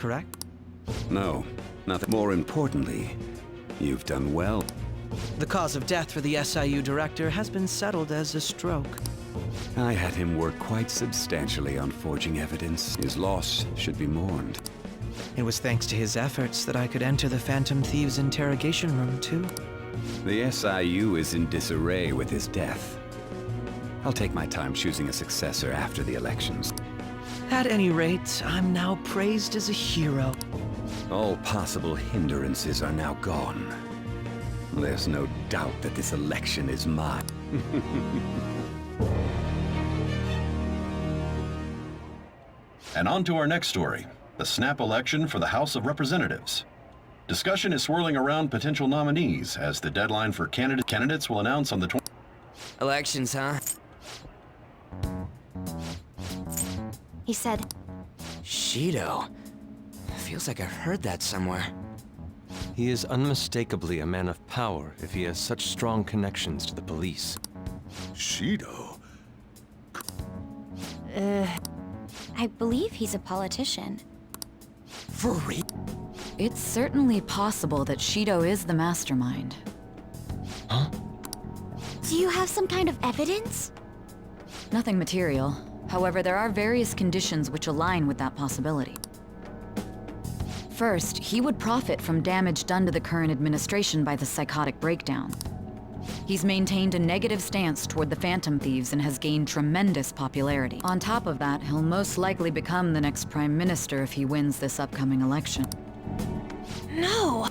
correct? No, nothing. More importantly, you've done well. The cause of death for the SIU director has been settled as a stroke. I had him work quite substantially on forging evidence. His loss should be mourned. It was thanks to his efforts that I could enter the Phantom Thieves' interrogation room, too. The SIU is in disarray with his death. I'll take my time choosing a successor after the elections. At any rate, I'm now praised as a hero. All possible hindrances are now gone. There's no doubt that this election is mine. And on to our next story, the snap election for the House of Representatives. Discussion is swirling around potential nominees as the deadline for candidates will announce on the 20th. Elections, huh? He said, Shido. Feels like I've heard that somewhere. He is unmistakably a man of power if he has such strong connections to the police. Shido? I believe he's a politician. For real? It's certainly possible that Shido is the mastermind. Huh? Do you have some kind of evidence? Nothing material. However, there are various conditions which align with that possibility. First, he would profit from damage done to the current administration by the psychotic breakdown. He's maintained a negative stance toward the Phantom Thieves and has gained tremendous popularity. On top of that, he'll most likely become the next Prime Minister if he wins this upcoming election. No!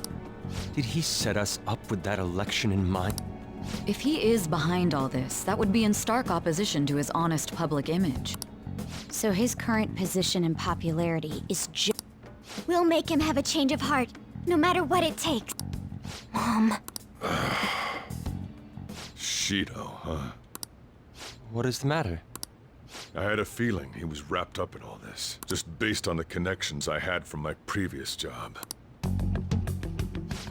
Did he set us up with that election in mind? If he is behind all this, that would be in stark opposition to his honest public image. So his current position and popularity is just... We'll make him have a change of heart, no matter what it takes. Mom. Shido, huh? What is the matter? I had a feeling he was wrapped up in all this, just based on the connections I had from my previous job.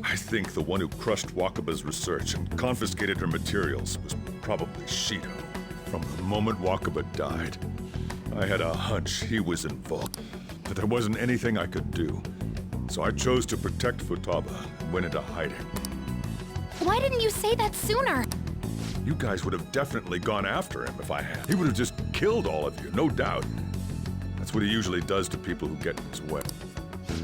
I think the one who crushed Wakaba's research and confiscated her materials was probably Shido. From the moment Wakaba died, I had a hunch he was involved, but there wasn't anything I could do. So I chose to protect Futaba and went into hiding. Why didn't you say that sooner? You guys would have definitely gone after him if I had. He would have just killed all of you, no doubt. That's what he usually does to people who get in his way.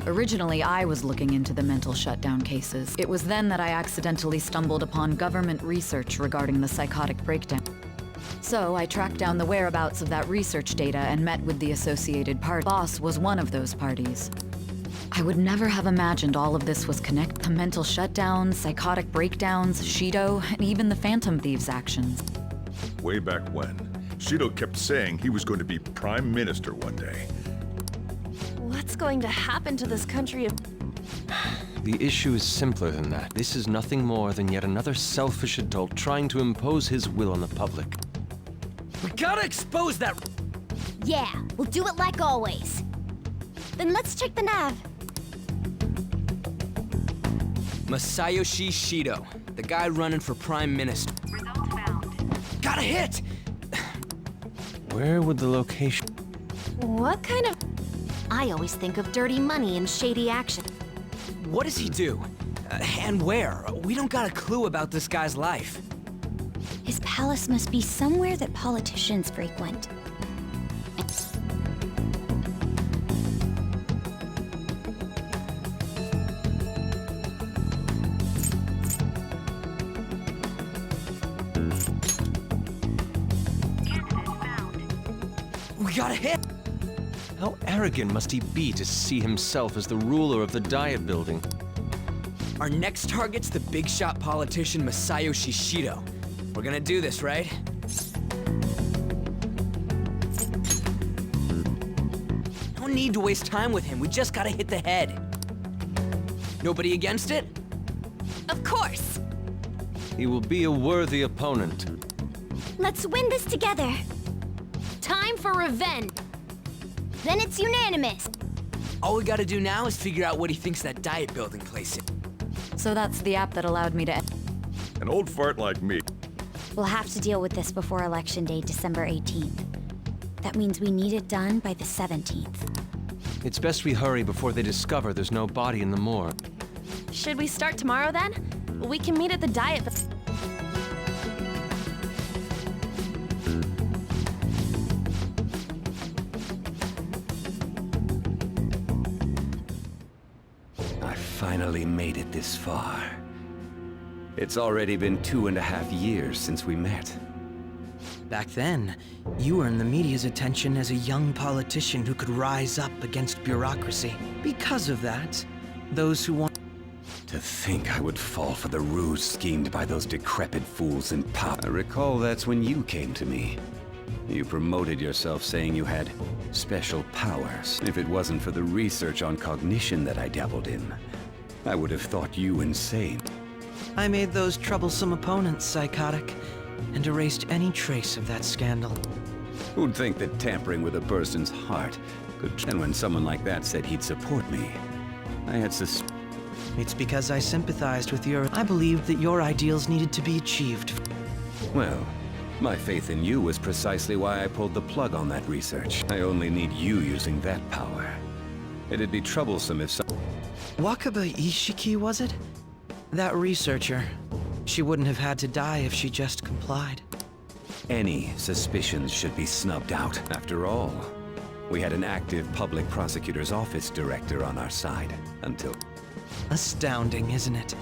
Originally, I was looking into the mental shutdown cases. It was then that I accidentally stumbled upon government research regarding the psychotic breakdown. So I tracked down the whereabouts of that research data and met with the associated party. Boss was one of those parties. I would never have imagined all of this was connected to mental shutdowns, psychotic breakdowns, Shido, and even the Phantom Thieves' actions. Way back when, Shido kept saying he was going to be Prime Minister one day. What's going to happen to this country if... The issue is simpler than that. This is nothing more than yet another selfish adult trying to impose his will on the public. We gotta expose that... Yeah, we'll do it like always. Then let's check the nav. Masayoshi Shido, the guy running for Prime Minister. Results found. Got a hit! Where would the location... What kind of... I always think of dirty money and shady action. What does he do? And where? We don't got a clue about this guy's life. His palace must be somewhere that politicians frequent. We got a hit! How arrogant must he be to see himself as the ruler of the Diet Building? Our next target's the big shot politician Masayoshi Shido. We're gonna do this, right? No need to waste time with him. We just gotta hit the head. Nobody against it? Of course! He will be a worthy opponent. Let's win this together. Time for revenge. Then it's unanimous. All we gotta do now is figure out what he thinks that Diet Building place is. So that's the app that allowed me to... An old fart like me. We'll have to deal with this before Election Day, December 18th. That means we need it done by the 17th. It's best we hurry before they discover there's no body in the morgue. Should we start tomorrow then? We can meet at the diet. I finally made it this far. It's already been 2.5 years since we met. Back then, you earned the media's attention as a young politician who could rise up against bureaucracy. Because of that, those who want... To think I would fall for the ruse schemed by those decrepit fools in power. I recall that's when you came to me. You promoted yourself saying you had special powers. If it wasn't for the research on cognition that I dabbled in, I would have thought you insane. I made those troublesome opponents psychotic, and erased any trace of that scandal. Who'd think that tampering with a person's heart could... And when someone like that said he'd support me, I had It's because I sympathized with your... I believed that your ideals needed to be achieved. Well, my faith in you was precisely why I pulled the plug on that research. I only need you using that power. It'd be troublesome if some... Wakaba Ishiki, was it? That researcher. She wouldn't have had to die if she just complied. Any suspicions should be snubbed out. After all, we had an active public prosecutor's office director on our side until... Astounding, isn't it?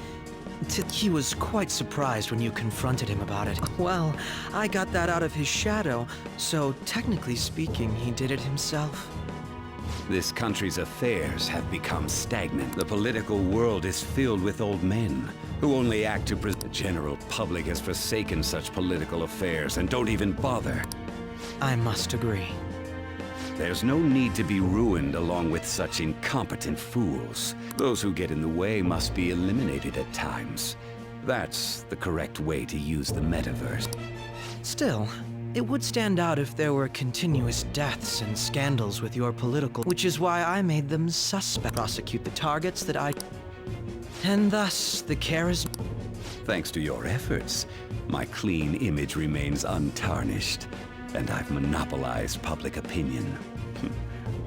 He was quite surprised when you confronted him about it. Well, I got that out of his shadow, so technically speaking, he did it himself. This country's affairs have become stagnant. The political world is filled with old men who only act to The general public has forsaken such political affairs and don't even bother. I must agree. There's no need to be ruined along with such incompetent fools. Those who get in the way must be eliminated at times. That's the correct way to use the metaverse. Still, it would stand out if there were continuous deaths and scandals with your political... Which is why I made them suspect. Prosecute the targets that I... And thus, the charisma... Thanks to your efforts, my clean image remains untarnished, and I've monopolized public opinion.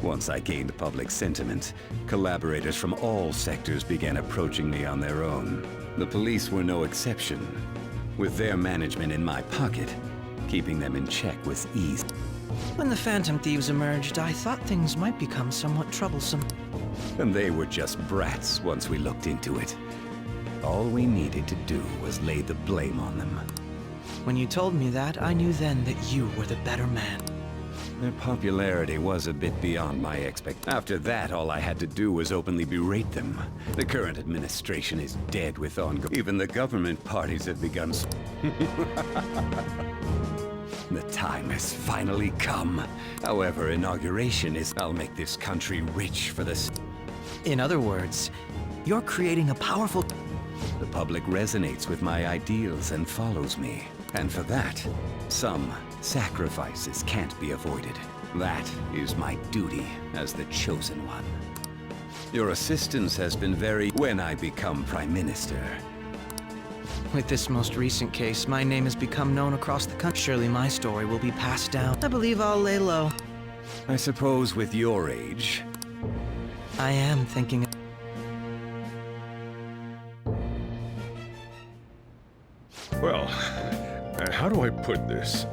Once I gained public sentiment, collaborators from all sectors began approaching me on their own. The police were no exception. With their management in my pocket, keeping them in check was easy. When the Phantom Thieves emerged, I thought things might become somewhat troublesome. And they were just brats once we looked into it. All we needed to do was lay the blame on them. When you told me that, I knew then that you were the better man. Their popularity was a bit beyond my expectations. After that, all I had to do was openly berate them. The current administration is dead with ongoing... Even the government parties have begun... The time has finally come. However, inauguration is... I'll make this country rich for this... In other words, you're creating a powerful... The public resonates with my ideals and follows me. And for that, some sacrifices can't be avoided. That is my duty as the chosen one. Your assistance has been very... When I become Prime Minister... With this most recent case, my name has become known across the country. Surely my story will be passed down. I believe I'll lay low. I suppose with your age... I am thinking... Well, how do I put this?